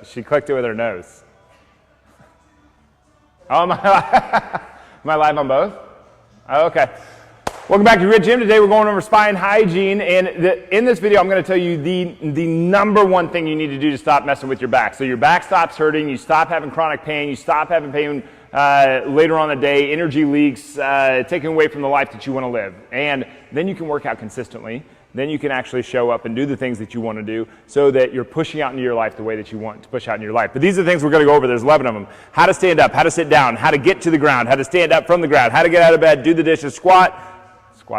She clicked it with her nose. Oh, am I live on both? Oh, okay. Welcome back to Grit Gym. Today we're going over spine hygiene, and in this video I'm going to tell you the number one thing you need to do to stop messing with your back. So your back stops hurting, you stop having chronic pain, you stop having pain later on in the day, energy leaks, taking away from the life that you want to live. And then you can work out consistently. Then you can actually show up and do the things that you want to do so that you're pushing out into your life the way that you want to push out in your life. But these are the things we're going to go over. There's 11 of them. How to stand up, how to sit down, how to get to the ground, how to stand up from the ground, how to get out of bed, do the dishes, squat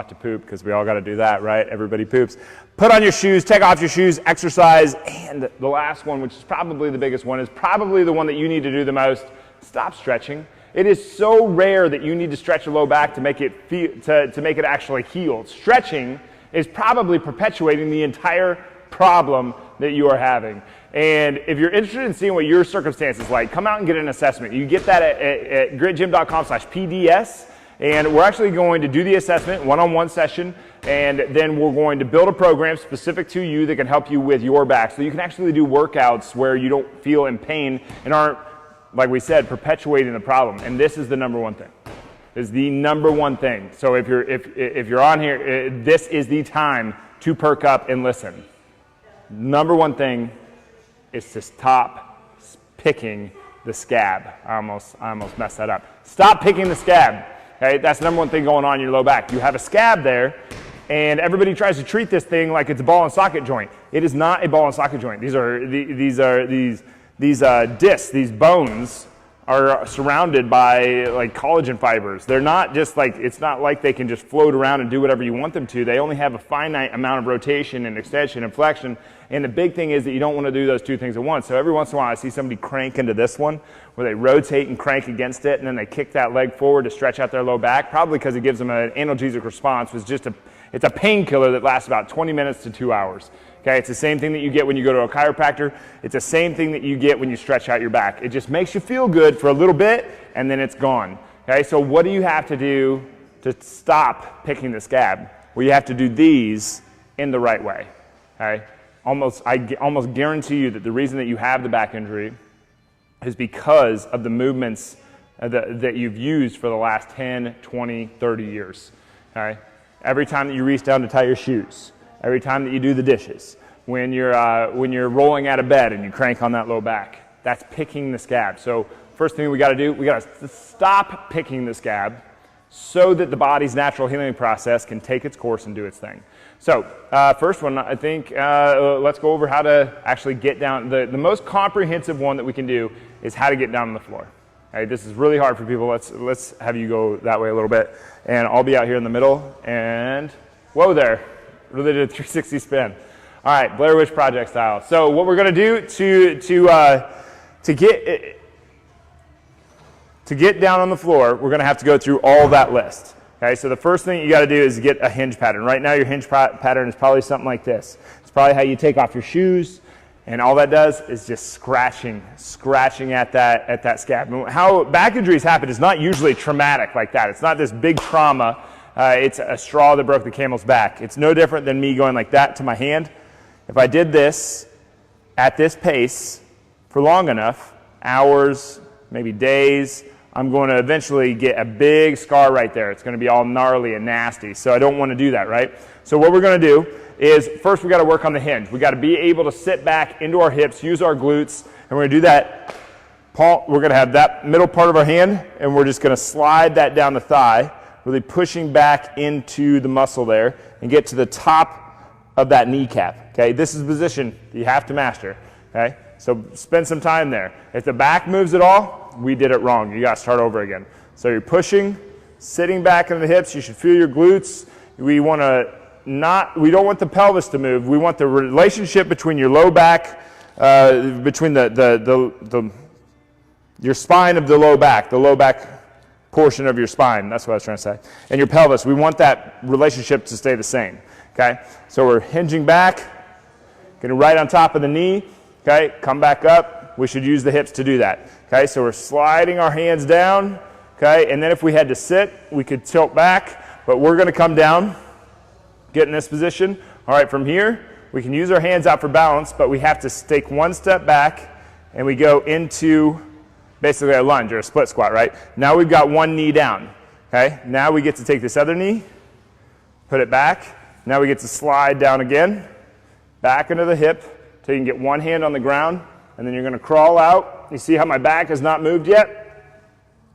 to poop, because we all got to do that, right? Everybody poops. Put on your shoes, take off your shoes, exercise, and the last one, which is probably the biggest one, is probably the one that you need to do the most. Stop stretching. It is so rare that you need to stretch your low back to make it to make it actually heal. Stretching is probably perpetuating the entire problem that you are having. And if you're interested in seeing what your circumstance is like, come out and get an assessment. You get that at gritgym.com/PDS, and we're actually going to do the assessment, one-on-one session, and then we're going to build a program specific to you that can help you with your back, so you can actually do workouts where you don't feel in pain and aren't, like we said, perpetuating the problem. And this is the number one thing. Is the number one thing. So if you're on here, this is the time to perk up and listen. Number one thing is to stop picking the scab. I almost messed that up. Stop picking the scab. Okay, that's the number one thing going on in your low back. You have a scab there, and everybody tries to treat this thing like it's a ball and socket joint. It is not a ball and socket joint. These discs, these bones, are surrounded by like collagen fibers. They're not just like, it's not like they can just float around and do whatever you want them to. They only have a finite amount of rotation and extension and flexion. And the big thing is that you don't want to do those two things at once. So every once in a while I see somebody crank into this one where they rotate and crank against it, and then they kick that leg forward to stretch out their low back, probably because it gives them an analgesic response. It's a painkiller that lasts about 20 minutes to 2 hours. Okay, it's the same thing that you get when you go to a chiropractor. It's the same thing that you get when you stretch out your back. It just makes you feel good for a little bit, and then it's gone. Okay, so what do you have to do to stop picking the scab? Well, you have to do these in the right way. Okay, I almost guarantee you that the reason that you have the back injury is because of the movements that you've used for the last 10, 20, 30 years. Okay, every time that you reach down to tie your shoes, every time that you do the dishes, when you're rolling out of bed and you crank on that low back, that's picking the scab. So first thing we got to do, we got to stop picking the scab so that the body's natural healing process can take its course and do its thing. So first one, I think, let's go over how to actually get down. The most comprehensive one that we can do is how to get down on the floor. Okay, this is really hard for people. Let's have you go that way a little bit, and I'll be out here in the middle. And whoa there. Really did a 360 spin. All right, Blair Witch Project style. So what we're going to do to get down on the floor, we're going to have to go through all that list. Okay, so the first thing you got to do is get a hinge pattern. Right now your hinge pattern is probably something like this. It's probably how you take off your shoes, and all that does is just scratching at that scab. And how back injuries happen is not usually traumatic like that. It's not this big trauma. It's a straw that broke the camel's back. It's no different than me going like that to my hand. If I did this at this pace for long enough, hours, maybe days, I'm going to eventually get a big scar right there. It's going to be all gnarly and nasty. So I don't want to do that, right? So what we're going to do is first we got to work on the hinge. We got to be able to sit back into our hips, use our glutes, and we're going to do that. We're going to have that middle part of our hand, and we're just going to slide that down the thigh, really pushing back into the muscle there and get to the top of that kneecap. Okay, this is a position you have to master. Okay, so spend some time there. If the back moves at all, we did it wrong. You got to start over again. So you're pushing, sitting back into the hips. You should feel your glutes. We don't want the pelvis to move. We want the relationship between your low back, between your spine of the low back portion of your spine, that's what I was trying to say, and your pelvis. We want that relationship to stay the same. Okay, so we're hinging back, getting right on top of the knee. Okay, come back up. We should use the hips to do that. Okay, so we're sliding our hands down. Okay, and then if we had to sit, we could tilt back, but we're going to come down, get in this position. All right, from here, we can use our hands out for balance, but we have to take one step back and we go into basically a lunge or a split squat, right? Now we've got one knee down, okay? Now we get to take this other knee, put it back. Now we get to slide down again, back into the hip, so you can get one hand on the ground, and then you're gonna crawl out. You see how my back has not moved yet?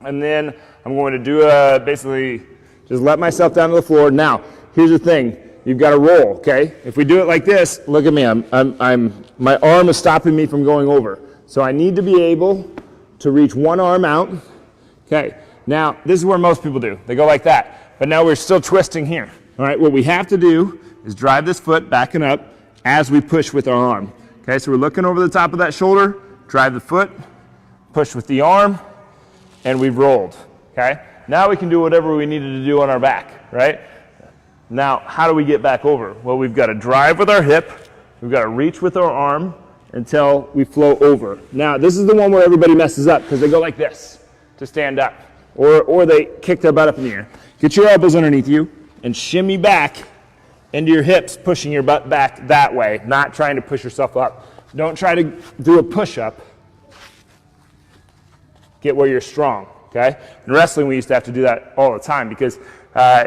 And then I'm going to do basically just let myself down to the floor. Now, here's the thing. You've got to roll, okay? If we do it like this, look at me. My arm is stopping me from going over. So I need to be able to reach one arm out. Okay, now this is where most people do. They go like that. But now we're still twisting here. All right, what we have to do is drive this foot backing up as we push with our arm. Okay, so we're looking over the top of that shoulder, drive the foot, push with the arm, and we've rolled. Okay, now we can do whatever we needed to do on our back, right? Now, how do we get back over? Well, we've got to drive with our hip, we've got to reach with our arm until we flow over. Now, this is the one where everybody messes up because they go like this to stand up, or they kick their butt up in the air. Get your elbows underneath you and shimmy back into your hips, pushing your butt back that way, not trying to push yourself up. Don't try to do a push-up. Get where you're strong, okay? In wrestling, we used to have to do that all the time because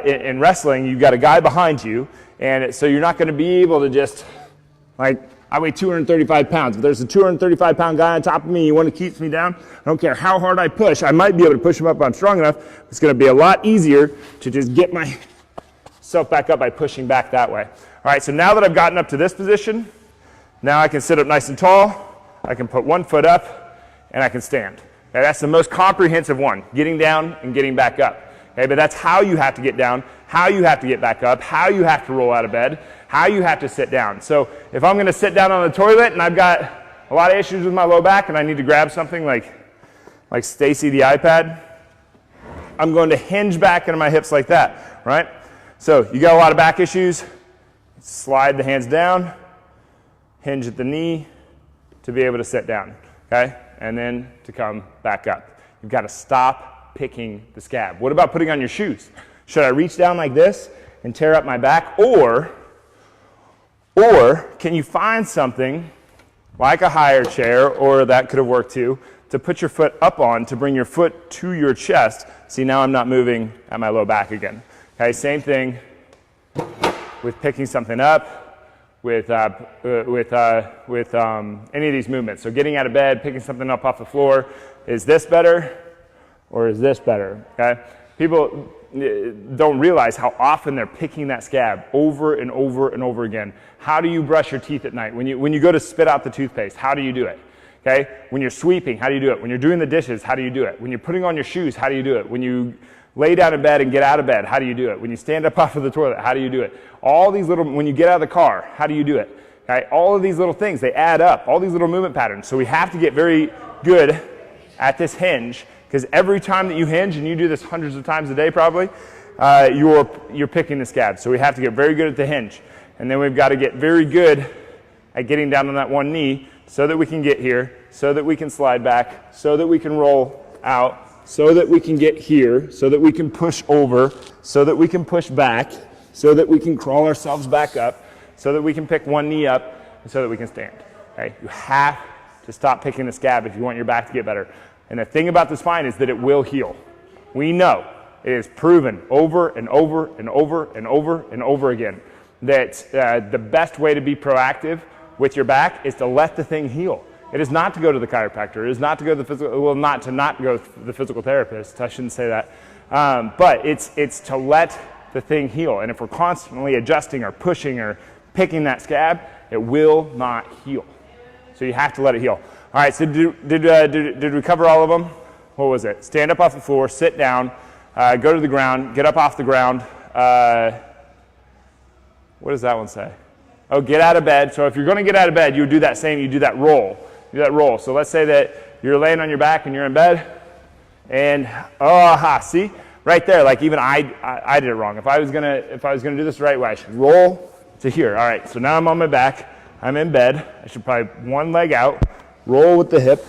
in wrestling, you've got a guy behind you, and so you're not going to be able to just, like, I weigh 235 pounds. If there's a 235-pound guy on top of me, you want to keep me down, I don't care how hard I push. I might be able to push him up if I'm strong enough. It's going to be a lot easier to just get myself back up by pushing back that way. All right, so now that I've gotten up to this position, now I can sit up nice and tall. I can put one foot up, and I can stand. Okay, that's the most comprehensive one, getting down and getting back up. Okay, but that's how you have to get down, how you have to get back up, how you have to roll out of bed, how you have to sit down. So if I'm going to sit down on the toilet and I've got a lot of issues with my low back and I need to grab something like Stacy the iPad, I'm going to hinge back into my hips like that, right? So you got a lot of back issues, slide the hands down, hinge at the knee to be able to sit down, okay? And then to come back up. You've got to stop picking the scab. What about putting on your shoes? Should I reach down like this and tear up my back? Or can you find something like a higher chair, or that could have worked too, to put your foot up on, to bring your foot to your chest? See, now I'm not moving at my low back again. Okay, same thing with picking something up, with any of these movements. So getting out of bed, picking something up off the floor. Is this better or is this better? Okay, people don't realize how often they're picking that scab over and over and over again. How do you brush your teeth at night? When you go to spit out the toothpaste, how do you do it? Okay, when you're sweeping, how do you do it? When you're doing the dishes, how do you do it? When you're putting on your shoes, how do you do it? When you lay down in bed and get out of bed, how do you do it? When you stand up off of the toilet, how do you do it? All these little, when you get out of the car, how do you do it? Okay, all of these little things, they add up, all these little movement patterns. So we have to get very good at this hinge, because every time that you hinge, and you do this hundreds of times a day probably, you're picking the scab. So we have to get very good at the hinge. And then we've got to get very good at getting down on that one knee so that we can get here, so that we can slide back, so that we can roll out, so that we can get here, so that we can push over, so that we can push back, so that we can crawl ourselves back up, so that we can pick one knee up, and so that we can stand. Okay? You have to stop picking the scab if you want your back to get better. And the thing about the spine is that it will heal. We know, it is proven over and over and over and over and over again that the best way to be proactive with your back is to let the thing heal. It is not to go to the chiropractor. It is not to go to the physical, well, not go to the physical therapist. I shouldn't say that. But it's to let the thing heal. And if we're constantly adjusting or pushing or picking that scab, it will not heal. So you have to let it heal. All right, so did we cover all of them? What was it? Stand up off the floor, sit down, go to the ground, get up off the ground. What does that one say? Oh, get out of bed. So if you're going to get out of bed, you would do that same, you do that roll. Do that roll. So let's say that you're laying on your back and you're in bed, and see? Right there, like even I did it wrong. If I was gonna do this the right way, I should roll to here. All right, so now I'm on my back, I'm in bed. I should probably one leg out, roll with the hip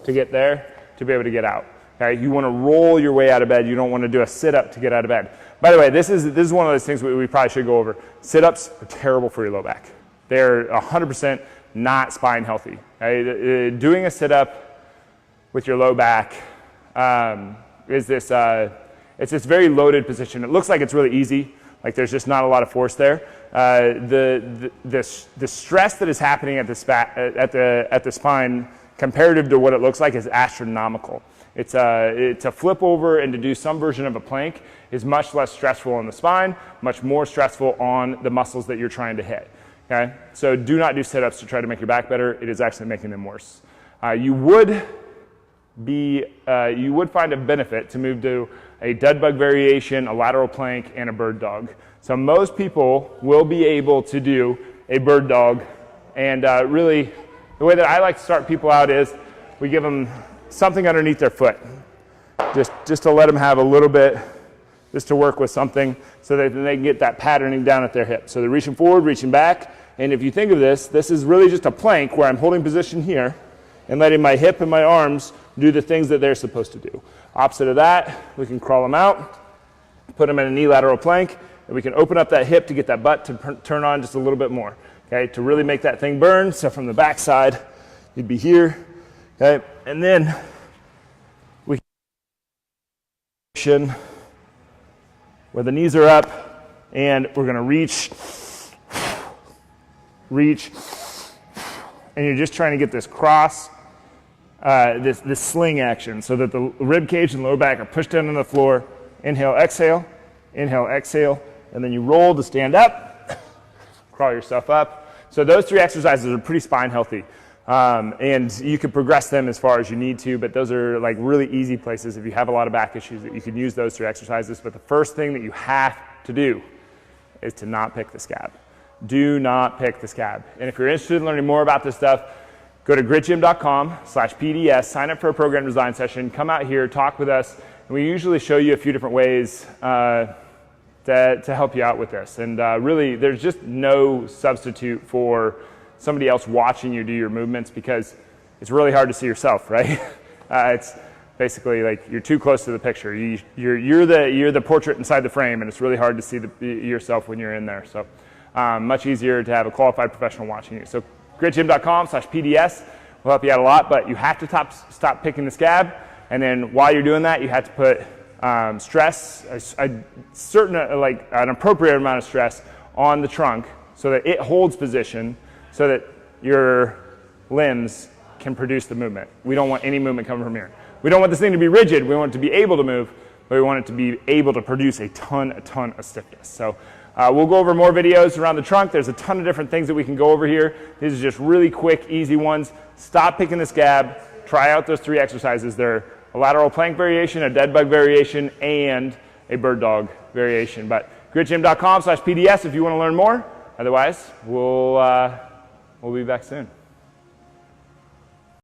to get there, to be able to get out. Okay, you want to roll your way out of bed. You don't want to do a sit-up to get out of bed. By the way, this is one of those things we probably should go over. Sit-ups are terrible for your low back. They're 100% not spine healthy. Okay? Doing a sit-up with your low back is this, it's this very loaded position. It looks like it's really easy, like there's just not a lot of force there. The stress that is happening at the spine comparative to what it looks like is astronomical. To flip over and to do some version of a plank is much less stressful on the spine, much more stressful on the muscles that you're trying to hit. Okay? So do not do sit-ups to try to make your back better. It is actually making them worse. You would find a benefit to move to a dead bug variation, a lateral plank, and a bird dog. So most people will be able to do a bird dog, and really the way that I like to start people out is we give them something underneath their foot, just to let them have a little bit, just to work with something so that they can get that patterning down at their hip. So they're reaching forward, reaching back, and if you think of this is really just a plank where I'm holding position here and letting my hip and my arms do the things that they're supposed to do. Opposite of that, we can crawl them out, put them in a knee lateral plank, and we can open up that hip to get that butt to turn on just a little bit more, okay, to really make that thing burn. So from the back side, you'd be here, okay, and then we can where the knees are up, and we're going to reach, and you're just trying to get this cross, this sling action, so that the rib cage and lower back are pushed down on the floor. Inhale, exhale, and then you roll to stand up, crawl yourself up. So those three exercises are pretty spine healthy. And you can progress them as far as you need to, but those are like really easy places if you have a lot of back issues that you can use those three exercises. But the first thing that you have to do is to not pick the scab. Do not pick the scab. And if you're interested in learning more about this stuff, go to gritgym.com/PDS, sign up for a program design session, come out here, talk with us, and we usually show you a few different ways to help you out with this. And really, there's just no substitute for somebody else watching you do your movements, because it's really hard to see yourself, right? It's basically like you're too close to the picture. You're the portrait inside the frame, and it's really hard to see yourself when you're in there. So much easier to have a qualified professional watching you. So gritgym.com/PDS will help you out a lot, but you have to stop picking the scab. And then while you're doing that, you have to put stress, an appropriate amount of stress on the trunk so that it holds position, so that your limbs can produce the movement. We don't want any movement coming from here. We don't want this thing to be rigid. We want it to be able to move, but we want it to be able to produce a ton of stiffness. So we'll go over more videos around the trunk. There's a ton of different things that we can go over here. These are just really quick, easy ones. Stop picking the scab. Try out those three exercises. They're a lateral plank variation, a dead bug variation, and a bird dog variation. But gritgym.com/PDS if you want to learn more. Otherwise, we'll be back soon.